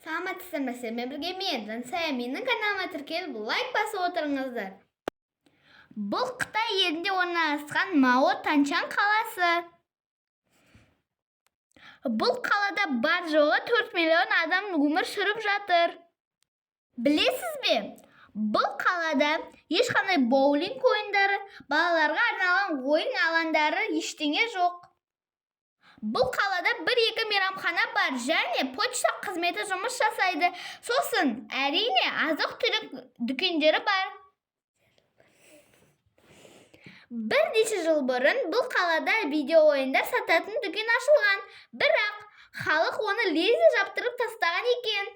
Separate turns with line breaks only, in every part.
Саламатсыздар мен бірге мен Жансая, менің каналыма тіркеліп лайк басып отырыңыздар. Бұл Қытай елінде орналасқан Мао Танчан қаласы. Бұл қалада бар жоғы 4 миллион адам өмір сүріп жатыр. Білесіз бе? Бұл қалада ешқандай боулинг ойындары, балаларға арналған ойын алаңдары ештеңе жоқ. Бұл қалада 1-2 мейрамхана бар және почта қызметі жұмыс жасайды. Сосын, әрине, азық-түлік дүкендері бар. Бірнеше жыл бұрын бұл қалада видео ойындар сататын дүкен ашылған, бірақ халық оны лезде жаптырып тастаған екен.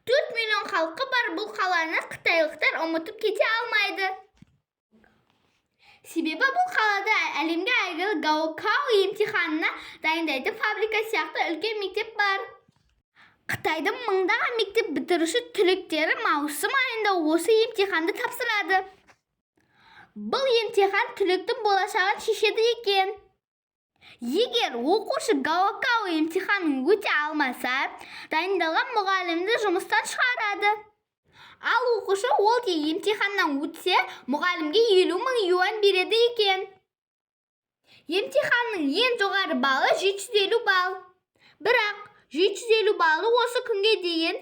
4 миллион халқы бар бұл қаланы қытайлықтар ұмытып кете алмайды. Себебі бұл қалада әлемге әйгілі Гаокао емтиханына дайындайтын фабрика сияқты үлкен мектеп бар. Қытайдың мыңдаған мектеп бітіруші түлектері маусым айында осы емтиханды тапсырады. Бұл емтихан түлектің болашағын шешеді екен. Егер оқушы Гаокао емтиханын өте алмаса, дайындалған мұғалімді жұмыстан шығарады. Ал оқушы ол емтиханнан өтсе, мұғалімге 50 мың юан береді екен. Емтиханның ең жоғары балы 750 балл. Бірақ 750 баллы осы күнге дейін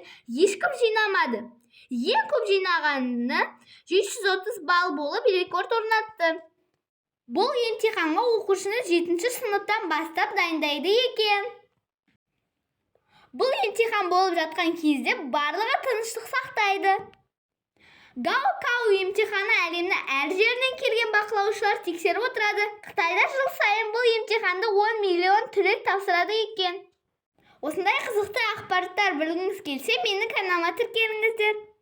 ешкім жинамады. Ең көп жинағаны 730 балл болып рекорд орнатты. Бұл емтиханға оқушыны 7-ші сыныптан бастап дайындайды екен. Бұл емтихан болып жатқан кезде барлығы тыныштық сақтайды. Гаокао емтиханы әлемнің әр жерінен келген бақылаушылар тексеріп отырады. Қытайда жыл сайын бұл емтиханды 10 миллион түлек тапсырады екен. Осындай қызықты ақпараттар білгіңіз келсе, менің каналыма тіркеліңіздер.